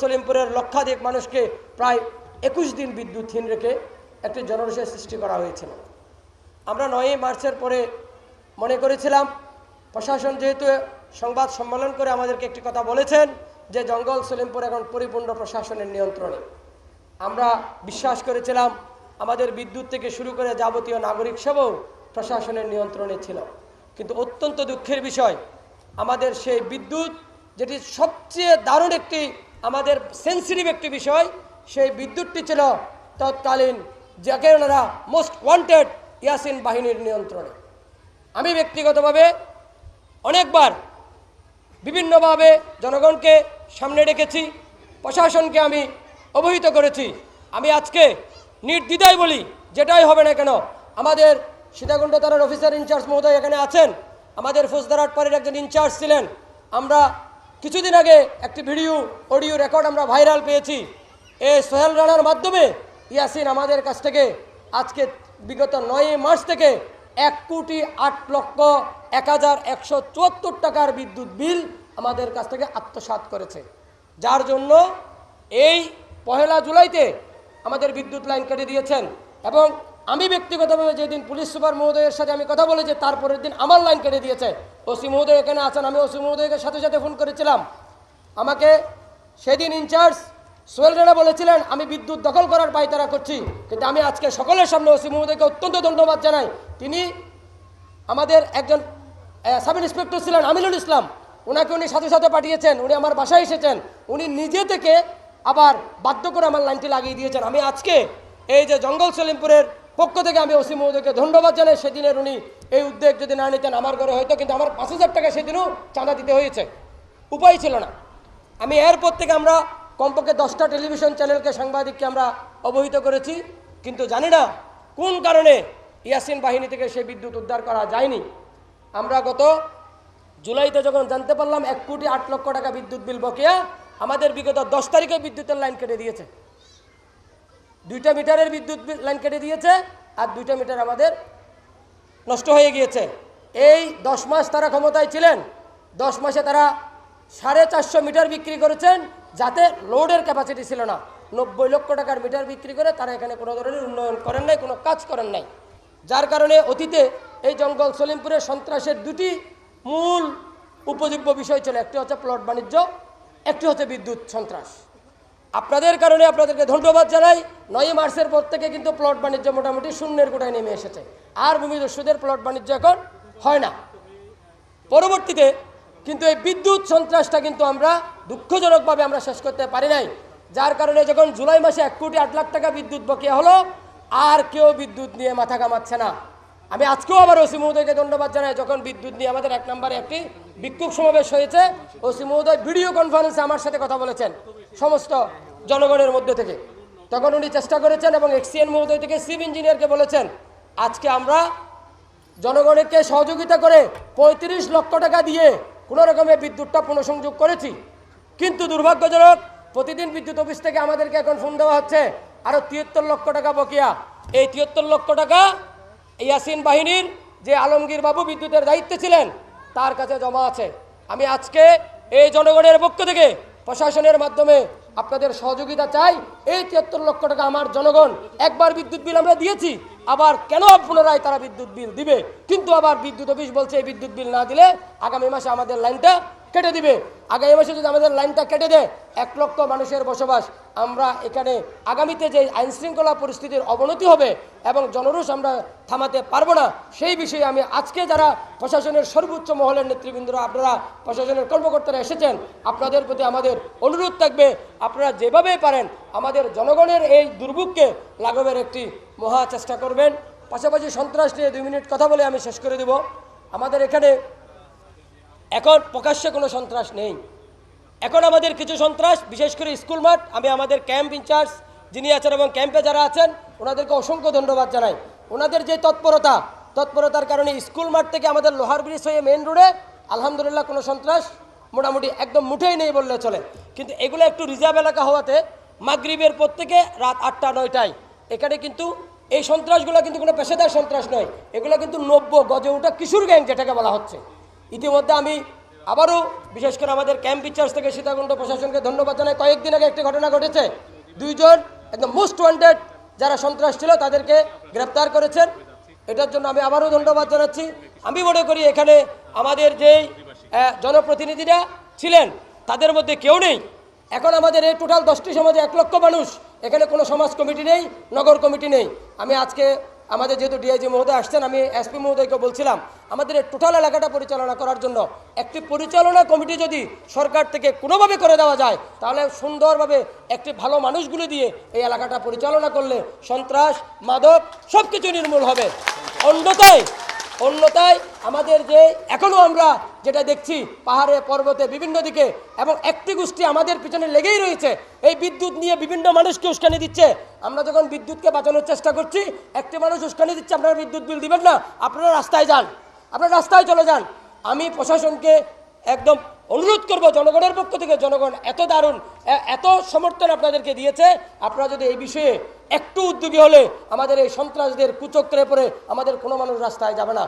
সলিমপুরের লক্ষাধিক মানুষকে প্রায় 21 দিন বিদ্যুৎহীন রেখে একটি জনরোষের সৃষ্টি করা হয়েছিল। আমরা 9 মার্চের পরে মনে করেছিলাম প্রশাসন যেহেতু সংবাদ সম্মেলন করে আমাদেরকে একটি কথা বলেছেন যে জঙ্গল সলিমপুর এখন পরিপূর্ণ প্রশাসনের নিয়ন্ত্রণে, আমরা বিশ্বাস করেছিলাম আমাদের বিদ্যুৎ থেকে শুরু করে যাবতীয় নাগরিক সেবাও প্রশাসনের নিয়ন্ত্রণে ছিল। কিন্তু অত্যন্ত দুঃখের বিষয়, আমাদের সেই বিদ্যুৎ যেটি সবচেয়ে দারুণ একটি আমাদের সেন্সিটিভ একটি বিষয়, সেই বিদ্যুৎটি ছিল তৎকালীন যাকে ওনারা মোস্ট ওয়ান্টেড ইয়াসিন বাহিনীর নিয়ন্ত্রণে। আমি ব্যক্তিগতভাবে অনেকবার বিভিন্নভাবে জনগণকে সামনে রেখেছি, প্রশাসনকে আমি অবহিত করেছি। আমি আজকে নির্দ্বিধায় বলি, যেটাই হবে না কেন, আমাদের সীতাকুণ্ড থানার অফিসার ইনচার্জ মহোদয় এখানে আছেন, আমাদের ফৌজদারহাট পাড়ের একজন ইনচার্জ ছিলেন। আমরা কিছুদিন আগে একটি অডিও রেকর্ড আমরা ভাইরাল পেয়েছি। এই সোহেল রানার মাধ্যমে ইয়াসিন আমাদের কাছ থেকে আজকে বিগত 9 মার্চ থেকে 1,08,01,174 টাকার বিদ্যুৎ বিল আমাদের কাছ থেকে আত্মসাৎ করেছে, যার জন্য এই 1 জুলাইতে আমাদের বিদ্যুৎ লাইন কেটে দিয়েছেন। এবং আমি ব্যক্তিগতভাবে যেদিন পুলিশ সুপার মহোদয়ের সাথে আমি কথা বলেছি, তারপরের দিন আমার লাইন কেটে দিয়েছে। ওসি মহোদয় এখানে আছেন, আমি ওসি মহোদয়কে সাথে সাথে ফোন করেছিলাম। আমাকে সেদিন ইনচার্জ সোহেল রানা বলেছিলেন আমি বিদ্যুৎ দখল করার পায়তারা করছি, কিন্তু আমি আজকে সকলের সামনে ওসি মহোদয়কে অত্যন্ত ধন্যবাদ জানাই। তিনি আমাদের একজন সাব ইন্সপেক্টর ছিলেন আমিনুল ইসলাম, ওনাকে উনি সাথে সাথে পাঠিয়েছেন, উনি আমার বাসায় এসেছেন, উনি নিজে থেকে আবার বাধ্য করে আমার লাইনটি লাগিয়ে দিয়েছেন। আমি আজকে এই যে জঙ্গল সলিমপুরের পক্ষ থেকে আমি ওসি মহোদয়কে ধন্যবাদ জানাই। সেদিনের উনি এই উদ্যোগ যদি না নিতেন আমার ঘরে হয়তো, কিন্তু আমার 5,000 টাকা সেদিনও চাঁদা দিতে হয়েছে, উপায় ছিল না। আমি এরপর থেকে আমরা কমপক্ষে 10টা টেলিভিশন চ্যানেলকে সাংবাদিককে আমরা অবহিত করেছি, কিন্তু জানি না কোন কারণে ইয়াসিন বাহিনী থেকে সেই বিদ্যুৎ উদ্ধার করা যায়নি। আমরা গত জুলাইতে যখন জানতে পারলাম 1,08,00,000 টাকা বিদ্যুৎ বিল বকেয়া, আমাদের বিগত 10 তারিখে বিদ্যুতের লাইন কেটে দিয়েছে। 2টা মিটারের বিদ্যুৎ লাইন কেটে দিয়েছে, আর 2টা মিটার আমাদের নষ্ট হয়ে গিয়েছে। এই 10 মাস তারা ক্ষমতায় ছিলেন, 10 মাসে তারা 450 মিটার বিক্রি করেছেন, যাতে লোডের ক্যাপাসিটি ছিল না। 90 লক্ষ টাকার মিটার বিক্রি করে তারা এখানে কোনো ধরনের উন্নয়ন করেন নাই, কোনো কাজ করেন নাই। যার কারণে অতীতে এই জঙ্গল সলিমপুরের সন্ত্রাসের 2টি মূল উপযোগ্য বিষয় ছিল, একটি হচ্ছে প্লট বাণিজ্য, একটি হচ্ছে বিদ্যুৎ সন্ত্রাস। আপনাদের কারণে আপনাদেরকে ধন্যবাদ জানাই। 9 মার্চের পর থেকে কিন্তু প্লট বাণিজ্য মোটামুটি শূন্যের কোটায় নেমে এসেছে, আর ভূমিদস্যুদের প্লট বাণিজ্য এখন হয় না। পরবর্তীতে কিন্তু এই বিদ্যুৎ সন্ত্রাসটা কিন্তু আমরা দুঃখজনকভাবে আমরা শেষ করতে পারি নাই, যার কারণে যখন জুলাই মাসে 1,08,00,000 টাকা বিদ্যুৎ বকেয়া হলো, আর কেউ বিদ্যুৎ নিয়ে মাথা ঘামাচ্ছে না। আমি আজকেও আবার ওসি মহোদয়কে ধন্যবাদ জানাই। যখন বিদ্যুৎ নিয়ে আমাদের 1 নম্বরে একটি বিক্ষোভ সমাবেশ হয়েছে, ওসি মহোদয় ভিডিও কনফারেন্সে আমার সাথে কথা বলেছেন সমস্ত জনগণের মধ্যে থেকে, তখন উনি চেষ্টা করেছেন এবং এক্সিএন মহোদয় থেকে চিফ ইঞ্জিনিয়ারকে বলেছেন আজকে আমরা জনগণকে সহযোগিতা করে 35 লক্ষ টাকা দিয়ে কোনো রকমের বিদ্যুৎটা পুনঃসংযোগ করেছি। কিন্তু দুর্ভাগ্যজনক প্রতিদিন বিদ্যুৎ অফিস থেকে আমাদেরকে এখন ফোন দেওয়া হচ্ছে আরও 73 লক্ষ টাকা বকেয়া। এই 73 লক্ষ টাকা ইয়াসিন বাহিনীর যে আলমগীর বাবু বিদ্যুতের দায়িত্বে ছিলেন তার কাছে জমা আছে। আমি আজকে এই জনগণের পক্ষ থেকে প্রশাসনের মাধ্যমে আপনাদের সহযোগিতা চাই। এই 73 লক্ষ টাকা আমার জনগণ একবার বিদ্যুৎ বিল আমরা দিয়েছি, আবার কেন পুনরায় তারা বিদ্যুৎ বিল দিবে? কিন্তু আবার বিদ্যুৎ অফিস বলছে এই বিদ্যুৎ বিল না দিলে আগামী মাসে আমাদের লাইনটা কেটে দিবে। আগামী মাসে যদি আমাদের লাইনটা কেটে দেয় 1 লক্ষ মানুষের বসবাস, আমরা এখানে আগামীতে যে আইনশৃঙ্খলা পরিস্থিতির অবনতি হবে এবং জনরোষ আমরা থামাতে পারবো না। সেই বিষয়ে আমি আজকে যারা প্রশাসনের সর্বোচ্চ মহলের নেতৃবৃন্দরা, আপনারা প্রশাসনের কর্মকর্তারা এসেছেন, আপনাদের প্রতি আমাদের অনুরোধ থাকবে আপনারা যেভাবে পারেন আমাদের জনগণের এই দুর্ভোগকে লাঘবের একটি মহা চেষ্টা করবেন। পাশাপাশি সন্ত্রাস নিয়ে 2 মিনিট কথা বলে আমি শেষ করে দেব। আমাদের এখানে এখন প্রকাশ্যে কোনো সন্ত্রাস নেই। এখন আমাদের কিছু সন্ত্রাস, বিশেষ করে স্কুল মাঠ, আমি আমাদের ক্যাম্প ইনচার্জ যিনি আছেন এবং ক্যাম্পে যারা আছেন ওনাদেরকে অসংখ্য ধন্যবাদ জানাই। ওনাদের যে তৎপরতার কারণে স্কুল মাঠ থেকে আমাদের লোহার ব্রিজ হয়ে মেইন রোডে আলহামদুলিল্লাহ কোনো সন্ত্রাস মোটামুটি একদম মুঠেই নেই বললে চলে। কিন্তু এগুলো একটু রিজার্ভ এলাকা হওয়াতে মাগরিবের পর থেকে রাত 8টা-9টায় এখানে কিন্তু এই সন্ত্রাসগুলো কিন্তু কোনো পেশাদার সন্ত্রাস নয়, এগুলো কিন্তু 90 গজে ওঠা কিশোর গ্যাং যেটাকে বলা হচ্ছে। ইতিমধ্যে আমি আবারও বিশেষ করে আমাদের ক্যাম্প ইনচার্জ থেকে সীতাকুণ্ড প্রশাসনকে ধন্যবাদ জানাই। কয়েকদিন আগে একটি ঘটনা ঘটেছে, দুইজন একদম মোস্ট ওয়ান্টেড যারা সন্ত্রাস ছিল তাদেরকে গ্রেপ্তার করেছেন, এটার জন্য আমি আবারও ধন্যবাদ জানাচ্ছি। আমি মনে করি এখানে আমাদের যেই জনপ্রতিনিধিরা ছিলেন তাদের মধ্যে কেউ নেই। এখন আমাদের এই টোটাল 10টি সমাজে 1 লক্ষ মানুষ, এখানে কোনো সমাজ কমিটি নেই, নগর কমিটি নেই। আমি আজকে আমাদের যেহেতু ডিআইজি মহোদয় আসছেন, আমি এসপি মহোদয়কে বলছিলাম আমাদের এই টোটাল এলাকাটা পরিচালনা করার জন্য একটি পরিচালনা কমিটি যদি সরকার থেকে কোনোভাবে করে দেওয়া যায় তাহলে সুন্দরভাবে একটি ভালো মানুষগুলো দিয়ে এই এলাকাটা পরিচালনা করলে সন্ত্রাস মাদক সব কিছু নির্মূল হবে। অন্যথায় আমাদের যে এখনও আমরা যেটা দেখছি পাহাড়ে পর্বতে বিভিন্ন দিকে এবং একটি গোষ্ঠী আমাদের পিছনে লেগেই রয়েছে, এই বিদ্যুৎ নিয়ে বিভিন্ন মানুষকে উস্কানি দিচ্ছে। আমরা যখন বিদ্যুৎকে বাঁচানোর চেষ্টা করছি, একটি মানুষ উস্কানি দিচ্ছে আপনারা বিদ্যুৎ বিল দিবেন না, আপনারা রাস্তায় যান, আপনারা রাস্তায় চলে যান। আমি প্রশাসনকে একদম অনুরোধ করব, জনগণের পক্ষ থেকে, জনগণ এত দারুণ এত সমর্থন আপনাদেরকে দিয়েছে, আপনারা যদি এই বিষয়ে একটু উদ্যোগী হলে আমাদের এই সন্ত্রাসদের কুচক্রে পড়ে আমাদের কোনো মানুষ রাস্তায় যাবে না।